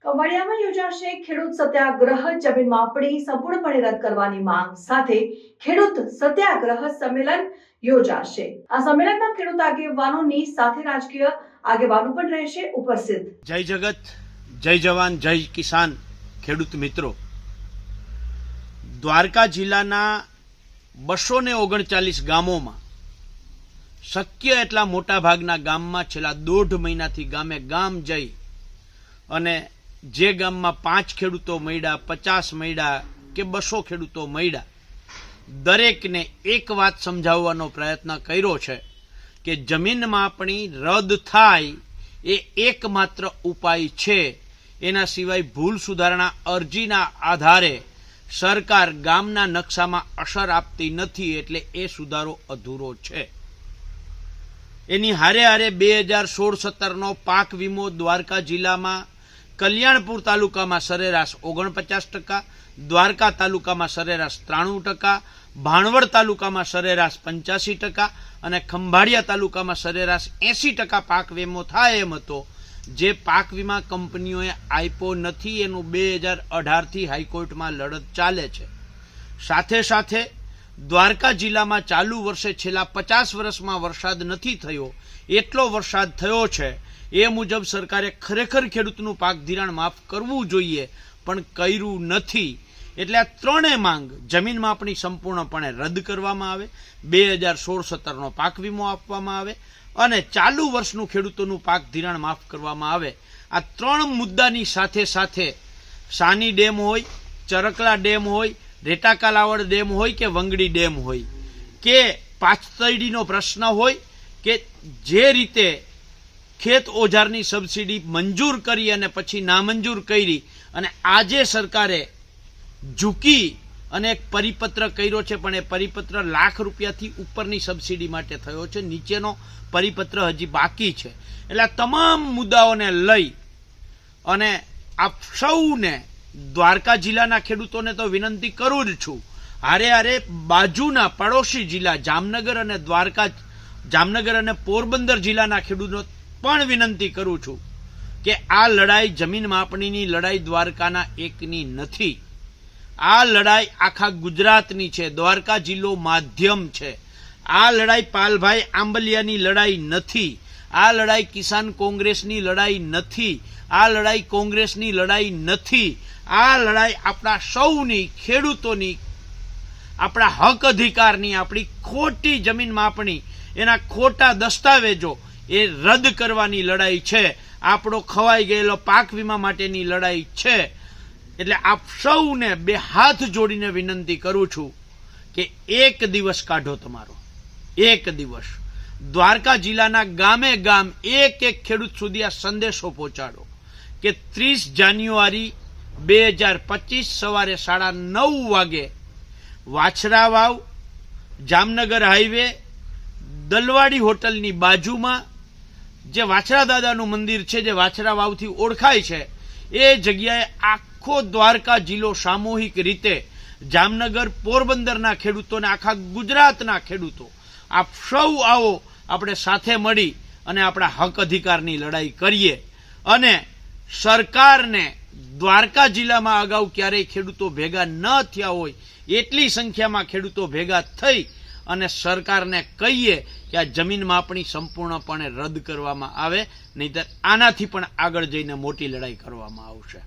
કવાડિયામાં યોજાશે ખેડૂત સત્યાગ્રહ. જમીન માપણી સંપૂર્ણપણે રદ કરવાની માંગ સાથે ખેડૂત સત્યાગ્રહ સંમેલન યોજાશે. આ સંમેલનમાં ખેડૂત આગેવાનોની સાથે રાજકીય આગેવાનો પણ રહેશે ઉપસ્થિત. જય જગત, જય જવાન, જય કિસાન. ખેડૂત મિત્રો, દ્વારકા જિલ્લાના 239 ગામોમાં શક્ય એટલા મોટા ભાગના ગામમાં છેલ્લા 1.5 મહિનાથી ગામે ગામ જઈ અને જે ગામમાં 5 ખેડૂતો મળ્યા, 50 મળ્યા કે 200 ખેડૂતો મળ્યા, દરેકને એક વાત સમજાવવાનો પ્રયત્ન કર્યો છે કે જમીન માપણી રદ થાય એ એકમાત્ર ઉપાય છે. એના સિવાય ભૂલ સુધારણા અરજીના આધારે સરકાર ગામના નકશામાં અસર આપતી નથી, એટલે એ સુધારો અધૂરો છે. એની હારે હારે 2016-17નો પાક વીમો દ્વારકા જિલ્લામાં કલ્યાણપુર તાલુકામાં સરેરાશ 49%, દ્વારકા તાલુકામાં સરેરાશ 93%, ભાણવડ તાલુકામાં સરેરાશ 85% અને ખંભાળિયા તાલુકામાં સરેરાશ 80% પાક વીમો થાય એમ હતો. જે પાક વીમા કંપનીઓએ આપ્યો નથી એનું 2018થી હાઈકોર્ટમાં લડત ચાલે છે. સાથે સાથે દ્વારકા જિલ્લામાં ચાલુ વર્ષે છેલ્લા 50 વર્ષમાં વરસાદ નથી થયો, એટલો વરસાદ થયો છે. એ મુજબ સરકારે ખરેખર ખેડૂતનું પાક ધિરાણ માફ કરવું જોઈએ, પણ કર્યું નથી. એટલે આ ત્રણેય માંગ, જમીન માપણી સંપૂર્ણપણે રદ કરવામાં આવે, 2016-17નો પાક વીમો આપવામાં આવે અને ચાલુ વર્ષનું ખેડૂતોનું પાક ધિરાણ માફ કરવામાં આવે. આ ત્રણ મુદ્દાની સાથે સાથે સાની ડેમ હોય, ચરકલા ડેમ હોય, રેટાકાલાવડ ડેમ હોય કે વંગડી ડેમ હોય કે પાછતડીનો પ્રશ્ન હોય કે જે રીતે ખેત ઓજારની સબસિડી મંજૂર કરી અને પછી નામંજૂર કરી અને આજે સરકારે ઝૂકી અને એક પરિપત્ર કર્યો છે, પણ એ પરિપત્ર ₹1,00,000થી ઉપરની સબસિડી માટે થયો છે, નીચેનો પરિપત્ર હજી બાકી છે. એટલે આ તમામ મુદ્દાઓને લઈ અને આપ સૌને, દ્વારકા જિલ્લાના ખેડૂતોને તો વિનંતી કરું જ છું, હારે હારે બાજુના પડોશી જિલ્લા જામનગર અને પોરબંદર જિલ્લાના ખેડૂતો પણ વિનંતી કરું છું કે આ લડાઈ જમીન માપણીની લડાઈ દ્વારકાના એકની નથી. આ લડાઈ આખા ગુજરાતની છે. દ્વારકા જિલ્લો માધ્યમ છે. આ લડાઈ પાલભાઈ આંબલિયાની લડાઈ નથી. આ લડાઈ કિસાન કોંગ્રેસની લડાઈ નથી. આ લડાઈ કોંગ્રેસની લડાઈ નથી. આ લડાઈ આપણા સૌની, ખેડૂતોની, આપણા હક અધિકારની, આપણી ખોટી જમીન માપણી, એના ખોટા દસ્તાવેજો એ રદ કરવાની લડાઈ છે. આપણો ખવાઈ ગયેલો પાક વીમા માટેની લડાઈ છે. એટલે આપ સૌને 2 હાથ જોડીને વિનંતી કરું છું કે એક દિવસ કાઢો, તમારો એક દિવસ દ્વારકા જિલ્લાના ગામે ગામ એક ખેડૂત સુધી આ સંદેશો પહોંચાડો કે 30 જાન્યુઆરી 2025 સવારે 9:30 વાગે વાછરા વાવ, જામનગર હાઈવે, દલવાડી હોટલની બાજુમાં જે વાછરા દાદાનું મંદિર છે, જે વાછરા વાવથી ઓળખાય છે, એ જગ્યાએ આખો દ્વારકા જિલ્લો સામૂહિક રીતે જામનગર, પોરબંદરના ખેડૂતોને, આખા ગુજરાતના ખેડૂતો, આપ સૌ આવો, આપણે સાથે મળી અને આપણા હક અધિકારની લડાઈ કરીએ. અને સરકારને દ્વારકા જિલ્લામાં અગાઉ ક્યારેય ખેડૂતો ભેગા ન થયા હોય એટલી સંખ્યામાં ખેડૂતો ભેગા થઈ અને સરકારને કહીએ કે આ જમીન માપણી સંપૂર્ણપણે રદ કરવામાં આવે, નહીંતર આનાથી પણ આગળ જઈને મોટી લડાઈ કરવામાં આવશે.